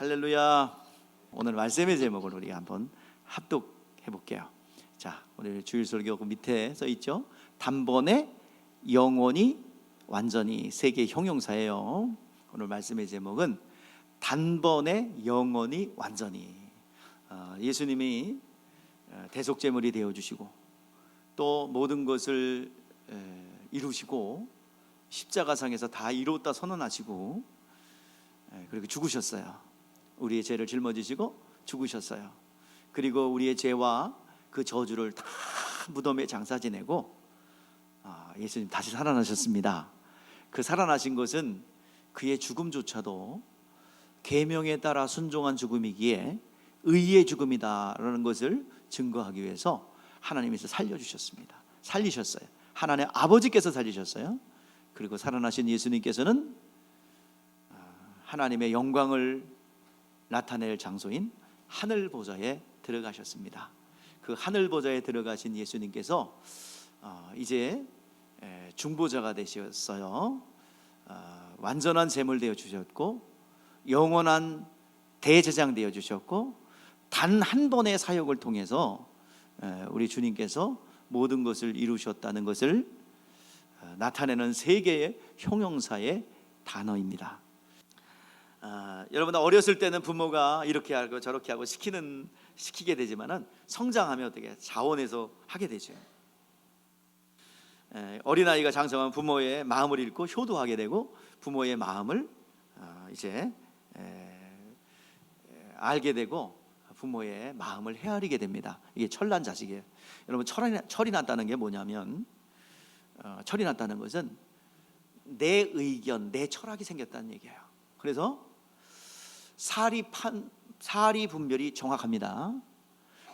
할렐루야. 오늘 말씀의 제목을 우리 한번 합독해 볼게요. 자, 오늘 주일 설교 그 밑에 써 있죠. 단번에 영원히 완전히 세 개의 형용사예요. 오늘 말씀의 제목은 단번에 영원히 완전히. 예수님이 대속제물이 되어 주시고 또 모든 것을 이루시고 십자가상에서 다 이루었다 선언하시고 그리고 죽으셨어요. 우리의 죄를 짊어지시고 죽으셨어요. 그리고 우리의 죄와 그 저주를 다 무덤에 장사 지내고 예수님 다시 살아나셨습니다. 그 살아나신 것은 그의 죽음조차도 계명에 따라 순종한 죽음이기에 의의 죽음이다라는 것을 증거하기 위해서 하나님께서 살려주셨습니다. 살리셨어요. 하나님 아버지께서 살리셨어요. 그리고 살아나신 예수님께서는 하나님의 영광을 나타낼 장소인 하늘 보좌에 들어가셨습니다. 그 하늘 보좌에 들어가신 예수님께서 이제 중보자가 되셨어요. 완전한 제물 되어 주셨고 영원한 대제사장 되어 주셨고 단 한 번의 사역을 통해서 우리 주님께서 모든 것을 이루셨다는 것을 나타내는 세 개의 형용사의 단어입니다. 여러분 어렸을 때는 부모가 이렇게 하고 저렇게 하고 시키게 되지만은 성장하면 어떻게 자원해서 하게 되죠. 어린아이가 장성하면 부모의 마음을 읽고 효도하게 되고 부모의 마음을 이제 알게 되고 부모의 마음을 헤아리게 됩니다. 이게 철난 자식이에요. 여러분 철이 났다는 게 뭐냐면 철이 났다는 것은 내 의견, 내 철학이 생겼다는 얘기예요. 그래서 사리 분별이 정확합니다.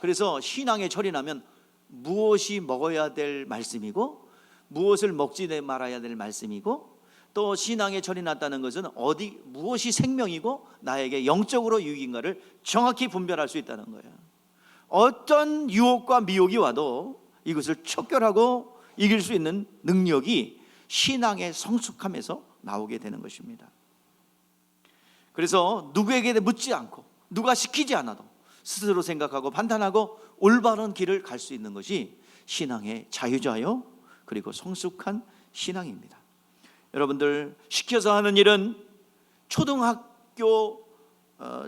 그래서 신앙의 철이 나면 무엇이 먹어야 될 말씀이고 무엇을 먹지 말아야 될 말씀이고 또 신앙의 철이 났다는 것은 무엇이 생명이고 나에게 영적으로 유익인가를 정확히 분별할 수 있다는 거예요. 어떤 유혹과 미혹이 와도 이것을 척결하고 이길 수 있는 능력이 신앙의 성숙함에서 나오게 되는 것입니다. 그래서 누구에게 묻지 않고 누가 시키지 않아도 스스로 생각하고 판단하고 올바른 길을 갈 수 있는 것이 신앙의 자유자요 그리고 성숙한 신앙입니다. 여러분들 시켜서 하는 일은 초등학교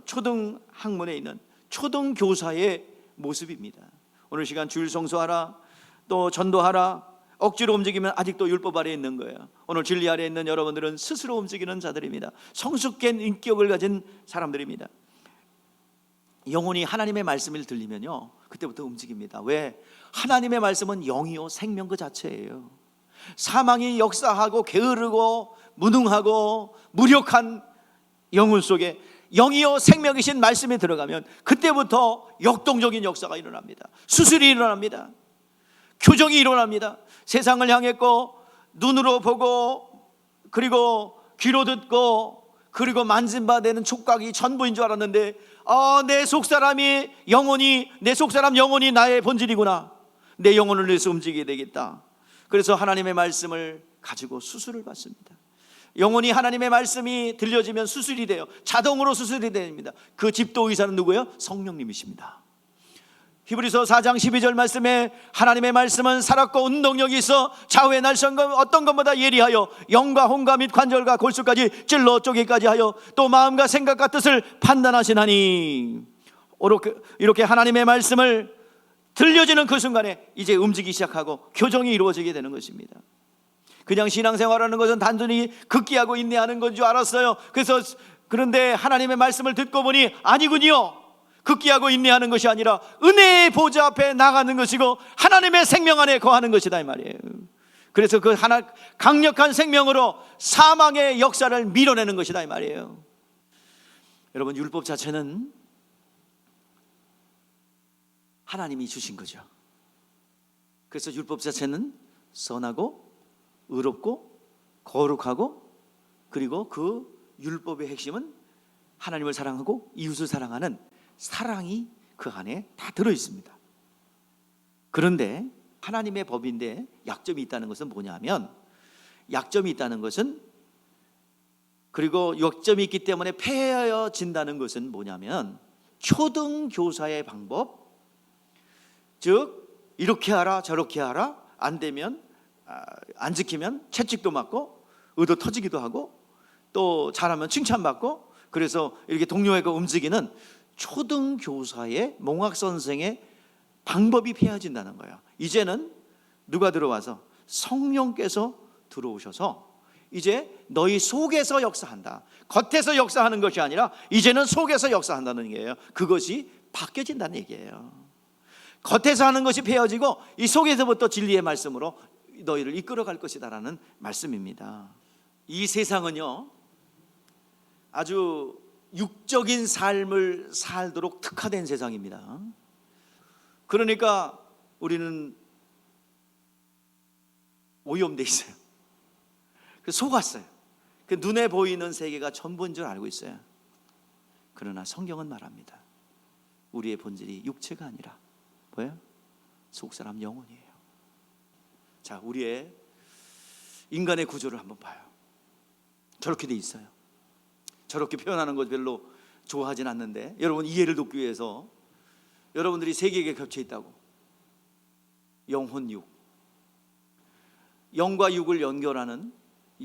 초등학문에 있는 초등교사의 모습입니다. 오늘 시간 주일 성수하라 또 전도하라 억지로 움직이면 아직도 율법 아래에 있는 거예요. 오늘 진리 아래에 있는 여러분들은 스스로 움직이는 자들입니다. 성숙된 인격을 가진 사람들입니다. 영혼이 하나님의 말씀을 들리면요 그때부터 움직입니다. 왜? 하나님의 말씀은 영이요 생명 그 자체예요. 사망이 역사하고 게으르고 무능하고 무력한 영혼 속에 영이요 생명이신 말씀이 들어가면 그때부터 역동적인 역사가 일어납니다. 수술이 일어납니다. 교정이 일어납니다. 세상을 향했고 눈으로 보고 그리고 귀로 듣고 그리고 만진바되는 촉각이 전부인 줄 알았는데 내 속사람이 영혼이 내 속사람 영혼이 나의 본질이구나. 내 영혼을 위해서 움직이게 되겠다. 그래서 하나님의 말씀을 가지고 수술을 받습니다. 영혼이 하나님의 말씀이 들려지면 수술이 돼요. 자동으로 수술이 됩니다. 그 집도 의사는 누구예요? 성령님이십니다. 히브리서 4장 12절 말씀에 하나님의 말씀은 살았고 운동력이 있어 좌우의 날선과 어떤 것보다 예리하여 영과 혼과 및 관절과 골수까지 찔러 쪼개기까지 하여 또 마음과 생각과 뜻을 판단하시나니 이렇게 하나님의 말씀을 들려지는 그 순간에 이제 움직이기 시작하고 교정이 이루어지게 되는 것입니다. 그냥 신앙생활하는 것은 단순히 극기하고 인내하는 건 줄 알았어요. 그런데 하나님의 말씀을 듣고 보니 아니군요. 극기하고 인내하는 것이 아니라 은혜의 보좌 앞에 나가는 것이고 하나님의 생명 안에 거하는 것이다 이 말이에요. 그래서 그 강력한 생명으로 사망의 역사를 밀어내는 것이다 이 말이에요. 여러분 율법 자체는 하나님이 주신 거죠. 그래서 율법 자체는 선하고 의롭고 거룩하고 그리고 그 율법의 핵심은 하나님을 사랑하고 이웃을 사랑하는 사랑이 그 안에 다 들어있습니다. 그런데 하나님의 법인데 약점이 있다는 것은 뭐냐면 약점이 있다는 것은 그리고 역점이 있기 때문에 폐해진다는 것은 뭐냐면 초등교사의 방법, 즉 이렇게 하라 저렇게 하라, 안 되면 안 지키면 채찍도 맞고 의도 터지기도 하고 또 잘하면 칭찬받고, 그래서 이렇게 동료애가 움직이는 초등교사의 몽학선생의 방법이 폐해진다는 거예요. 이제는 누가 들어와서 성령께서 들어오셔서 이제 너희 속에서 역사한다. 겉에서 역사하는 것이 아니라 이제는 속에서 역사한다는 얘기예요. 그것이 바뀌어진다는 얘기예요. 겉에서 하는 것이 폐해지고 이 속에서부터 진리의 말씀으로 너희를 이끌어갈 것이다라는 말씀입니다. 이 세상은요, 아주 육적인 삶을 살도록 특화된 세상입니다. 그러니까 우리는 오염돼 있어요. 속았어요. 눈에 보이는 세계가 전부인 줄 알고 있어요. 그러나 성경은 말합니다. 우리의 본질이 육체가 아니라 뭐예요? 속사람 영혼이에요. 자, 우리의 인간의 구조를 한번 봐요. 저렇게 돼 있어요. 저렇게 표현하는 것 별로 좋아하진 않는데, 여러분 이해를 돕기 위해서 여러분들이 세 개가 겹쳐 있다고. 영혼, 육. 영과 육을 연결하는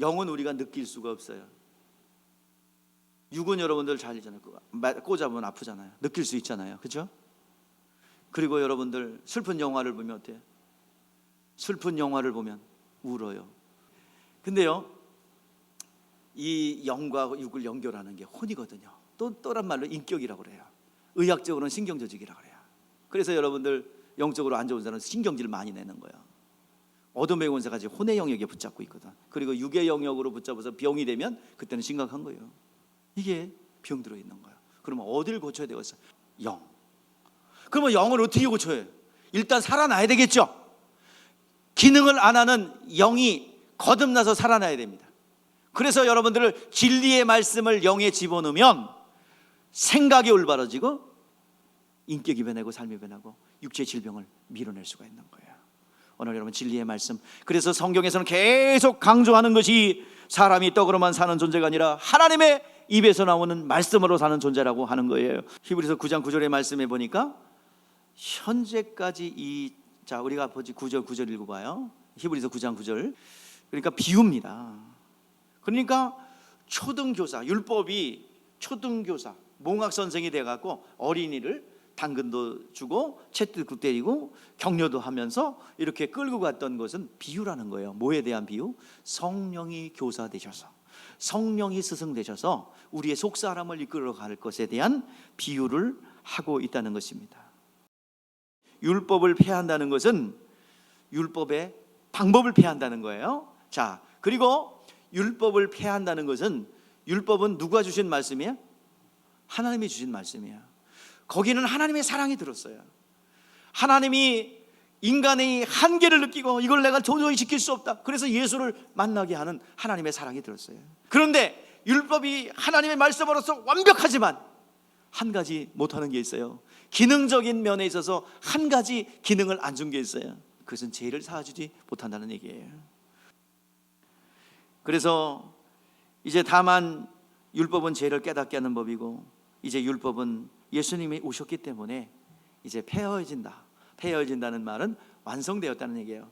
영은 우리가 느낄 수가 없어요. 육은 여러분들 잘 알잖아요. 꽂아보면 아프잖아요. 느낄 수 있잖아요. 그렇죠? 그리고 여러분들 슬픈 영화를 보면 어때요? 슬픈 영화를 보면 울어요. 근데요, 이 영과 육을 연결하는 게 혼이거든요. 또란 말로 인격이라고 그래요. 의학적으로는 신경조직이라고 그래요. 그래서 여러분들 영적으로 안 좋은 사람은 신경질을 많이 내는 거예요. 어둠의 권세가 지금 혼의 영역에 붙잡고 있거든. 그리고 육의 영역으로 붙잡아서 병이 되면 그때는 심각한 거예요. 이게 병 들어 있는 거예요. 그러면 어디를 고쳐야 되겠어요? 영. 그러면 영을 어떻게 고쳐요? 일단 살아나야 되겠죠. 기능을 안 하는 영이 거듭나서 살아나야 됩니다. 그래서 여러분들을 진리의 말씀을 영에 집어넣으면 생각이 올바라지고 인격이 변하고 삶이 변하고 육체의 질병을 밀어낼 수가 있는 거예요. 오늘 여러분 진리의 말씀, 그래서 성경에서는 계속 강조하는 것이 사람이 떡으로만 사는 존재가 아니라 하나님의 입에서 나오는 말씀으로 사는 존재라고 하는 거예요. 히브리서 9장 9절의 말씀에 보니까 현재까지 자, 우리가 보지 9절 읽어봐요. 히브리서 9장 9절. 그러니까 비유입니다. 그러니까 초등교사, 율법이 초등교사, 몽학선생이 돼갖고 어린이를 당근도 주고 채찍도 때리고 격려도 하면서 이렇게 끌고 갔던 것은 비유라는 거예요. 뭐에 대한 비유? 성령이 교사 되셔서, 성령이 스승 되셔서 우리의 속사람을 이끌어 갈 것에 대한 비유를 하고 있다는 것입니다. 율법을 폐한다는 것은 율법의 방법을 폐한다는 거예요. 자, 그리고 율법을 폐한다는 것은, 율법은 누가 주신 말씀이에요? 하나님이 주신 말씀이에요. 거기는 하나님의 사랑이 들었어요. 하나님이 인간의 한계를 느끼고 이걸 내가 도저히 지킬 수 없다, 그래서 예수를 만나게 하는 하나님의 사랑이 들었어요. 그런데 율법이 하나님의 말씀으로서 완벽하지만 한 가지 못하는 게 있어요. 기능적인 면에 있어서 한 가지 기능을 안 준 게 있어요. 그것은 죄를 사하주지 못한다는 얘기예요. 그래서 이제 다만 율법은 죄를 깨닫게 하는 법이고, 이제 율법은 예수님이 오셨기 때문에 이제 폐허해진다는 말은 완성되었다는 얘기예요.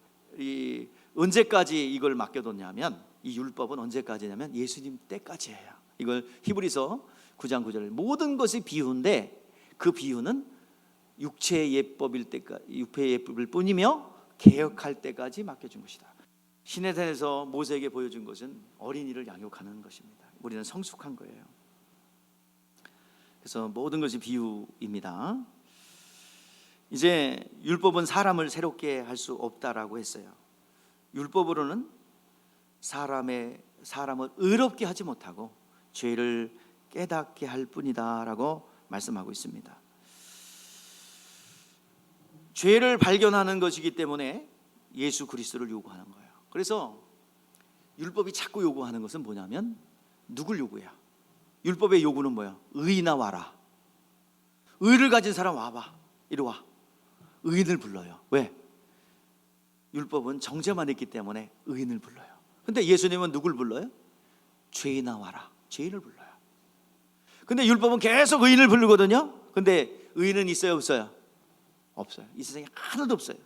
언제까지 이걸 맡겨뒀냐면, 이 율법은 언제까지냐면 예수님 때까지예요. 이걸 히브리서 9장 9절, 모든 것이 비유인데 그 비유는 육체의 예법일 뿐이며 개혁할 때까지 맡겨준 것이다. 시내산에서 모세에게 보여준 것은 어린이를 양육하는 것입니다. 우리는 성숙한 거예요. 그래서 모든 것이 비유입니다. 이제 율법은 사람을 새롭게 할 수 없다라고 했어요. 율법으로는 사람을 의롭게 하지 못하고 죄를 깨닫게 할 뿐이다라고 말씀하고 있습니다. 죄를 발견하는 것이기 때문에 예수 그리스도를 요구하는 거예요. 그래서 율법이 자꾸 요구하는 것은 뭐냐면, 누굴 요구해요? 율법의 요구는 뭐야? 의인아 와라. 의를 가진 사람 와봐. 이리 와. 의인을 불러요. 왜? 율법은 정죄만 했기 때문에 의인을 불러요. 근데 예수님은 누굴 불러요? 죄인아 와라. 죄인을 불러요. 근데 율법은 계속 의인을 부르거든요. 근데 의인은 있어요, 없어요? 없어요. 이 세상에 하나도 없어요.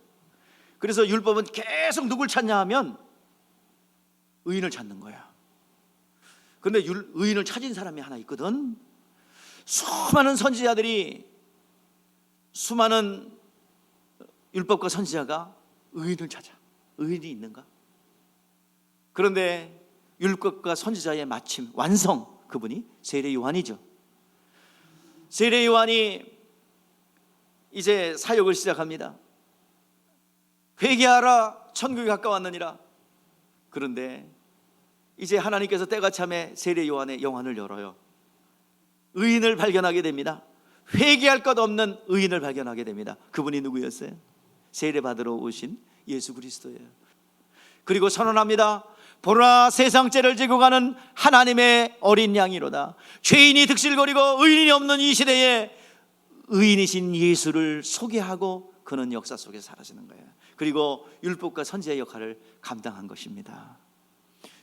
그래서 율법은 계속 누굴 찾냐 하면 의인을 찾는 거야. 그런데 의인을 찾은 사람이 하나 있거든. 수많은 선지자들이, 수많은 율법과 선지자가 의인을 찾아. 의인이 있는가? 그런데 율법과 선지자의 마침 완성, 그분이 세례 요한이죠. 세례 요한이 이제 사역을 시작합니다. 회개하라, 천국이 가까웠느니라. 그런데 이제 하나님께서 때가 참에 세례 요한의 영안을 열어요. 의인을 발견하게 됩니다. 회개할 것 없는 의인을 발견하게 됩니다. 그분이 누구였어요? 세례 받으러 오신 예수 그리스도예요. 그리고 선언합니다. 보라, 세상 죄를 지고 가는 하나님의 어린 양이로다. 죄인이 득실거리고 의인이 없는 이 시대에 의인이신 예수를 소개하고 그는 역사 속에서 사라지는 거예요. 그리고 율법과 선지자의 역할을 감당한 것입니다.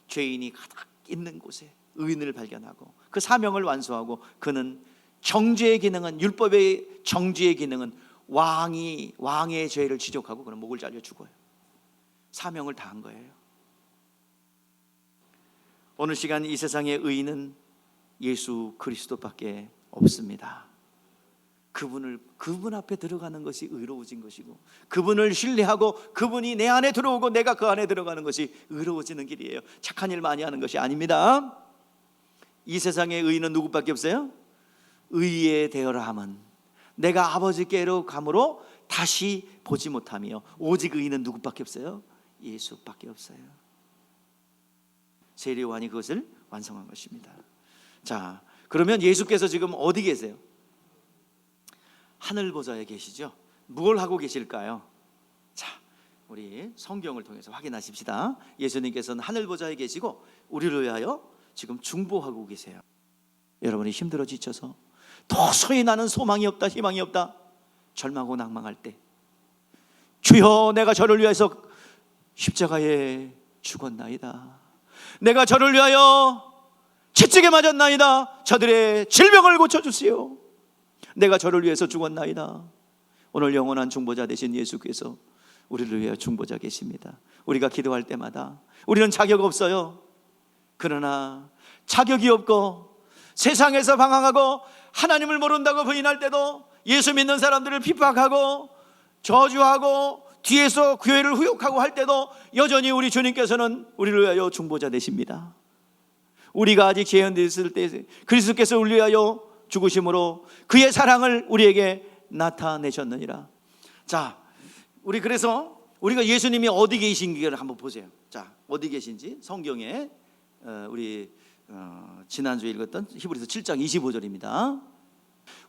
죄인이 가득 있는 곳에 의인을 발견하고 그 사명을 완수하고 그는 정죄의 기능은, 율법의 정죄의 기능은 왕의 죄를 지적하고 그는 목을 잘려 죽어요. 사명을 다한 거예요. 오늘 시간 이 세상의 의인은 예수 그리스도밖에 없습니다. 그분 앞에 들어가는 것이 의로워진 것이고, 그분을 신뢰하고 그분이 내 안에 들어오고 내가 그 안에 들어가는 것이 의로워지는 길이에요. 착한 일 많이 하는 것이 아닙니다. 이 세상의 의인은 누구밖에 없어요? 의에 되어라 함은 내가 아버지께로 감으로 다시 보지 못하며, 오직 의인은 누구밖에 없어요? 예수밖에 없어요. 세례 요한이 그것을 완성한 것입니다. 자, 그러면 예수께서 지금 어디 계세요? 하늘 보좌에 계시죠? 뭘 하고 계실까요? 자, 우리 성경을 통해서 확인하십시다. 예수님께서는 하늘 보좌에 계시고 우리를 위하여 지금 중보하고 계세요. 여러분이 힘들어 지쳐서 도저히 나는 소망이 없다, 희망이 없다, 절망하고 낭망할 때, 주여 내가 저를 위해서 십자가에 죽었나이다, 내가 저를 위하여 채찍에 맞았나이다, 저들의 질병을 고쳐주시오, 내가 저를 위해서 죽었나이다. 오늘 영원한 중보자 되신 예수께서 우리를 위하여 중보자 계십니다. 우리가 기도할 때마다 우리는 자격 없어요. 그러나 자격이 없고 세상에서 방황하고 하나님을 모른다고 부인할 때도, 예수 믿는 사람들을 핍박하고 저주하고 뒤에서 교회를 후욕하고 할 때도 여전히 우리 주님께서는 우리를 위하여 중보자 되십니다. 우리가 아직 죄인되어 있을 때 그리스도께서 우리를 위하여 죽으심으로 그의 사랑을 우리에게 나타내셨느니라. 자, 그래서 우리가 예수님이 어디 계신지를 한번 보세요. 자, 어디 계신지 성경에 우리 지난주에 읽었던 히브리서 7장 25절입니다.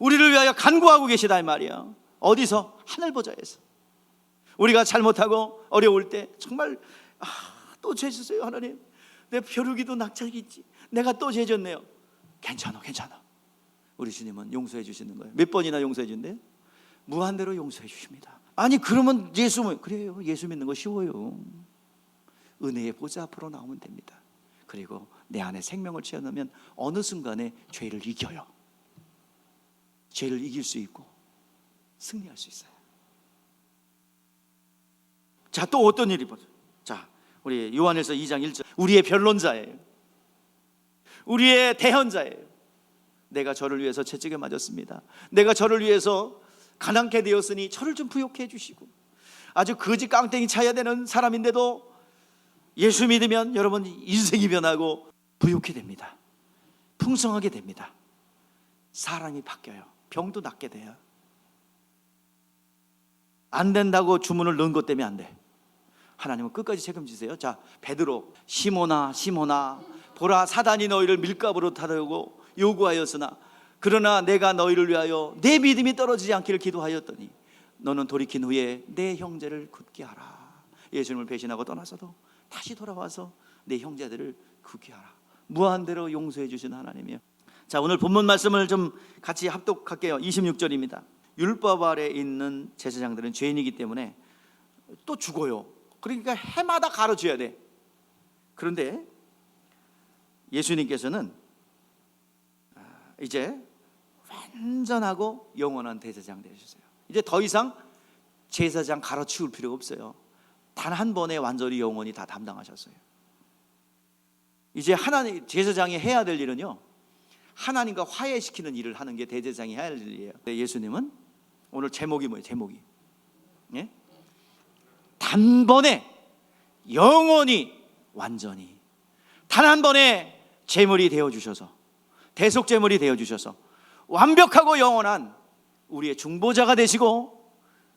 우리를 위하여 간구하고 계시다 이 말이야. 어디서? 하늘 보좌에서. 우리가 잘못하고 어려울 때 정말 또 죄 주세요 하나님, 내 벼룩이도 낙찰이 있지, 내가 또 죄 졌네요. 괜찮아. 우리 주님은 용서해 주시는 거예요. 몇 번이나 용서해 준대요? 무한대로 용서해 주십니다. 아니 그러면 그래요, 예수 믿는 거 쉬워요. 은혜의 보좌 앞으로 나오면 됩니다. 그리고 내 안에 생명을 채워넣으면 어느 순간에 죄를 이겨요. 죄를 이길 수 있고 승리할 수 있어요. 자, 또 어떤 일이 보세요. 자, 우리 요한일서 2장 1절, 우리의 변론자예요. 우리의 대언자예요. 내가 저를 위해서 채찍에 맞았습니다. 내가 저를 위해서 가난케 되었으니 저를 좀 부욕해 주시고, 아주 거지 깡땡이 차야 되는 사람인데도 예수 믿으면 여러분 인생이 변하고 부욕해 됩니다. 풍성하게 됩니다. 사람이 바뀌어요. 병도 낫게 돼요. 안 된다고 주문을 넣은 것 때문에 안 돼. 하나님은 끝까지 책임지세요. 자, 베드로, 시몬아 보라, 사단이 너희를 밀가부로 타려고 요구하였으나 그러나 내가 너희를 위하여 내 믿음이 떨어지지 않기를 기도하였더니 너는 돌이킨 후에 내 형제를 굳게 하라. 예수님을 배신하고 떠나서도 다시 돌아와서 내 형제들을 굳게 하라. 무한대로 용서해 주신 하나님이에요. 자, 오늘 본문 말씀을 좀 같이 합독할게요. 26절입니다. 율법 아래 있는 제사장들은 죄인이기 때문에 또 죽어요. 그러니까 해마다 가르쳐야 돼. 그런데 예수님께서는 이제 완전하고 영원한 대제사장 되셨어요. 이제 더 이상 제사장 갈아치울 필요가 없어요. 단 한 번에 완전히 영원히 다 담당하셨어요. 이제 하나님 제사장이 해야 될 일은요, 하나님과 화해시키는 일을 하는 게 대제사장이 해야 할 일이에요. 예수님은 오늘 제목이 뭐예요? 제목이 예? 단번에 영원히 완전히 단 한 번에 제물이 되어주셔서, 대속제물이 되어주셔서 완벽하고 영원한 우리의 중보자가 되시고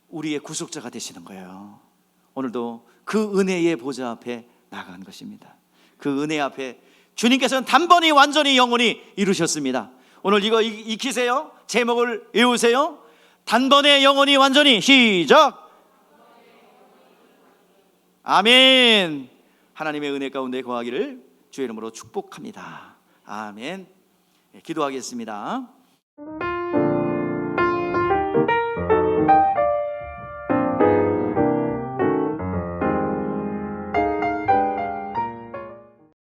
우리의 구속자가 되시는 거예요. 오늘도 그 은혜의 보좌 앞에 나간 것입니다. 그 은혜 앞에 주님께서는 단번에 완전히 영원히 이루셨습니다. 오늘 이거 익히세요. 제목을 외우세요. 단번에 영원히 완전히. 시작. 아멘. 하나님의 은혜 가운데 거하기를 주의 이름으로 축복합니다. 아멘. 기도하겠습니다.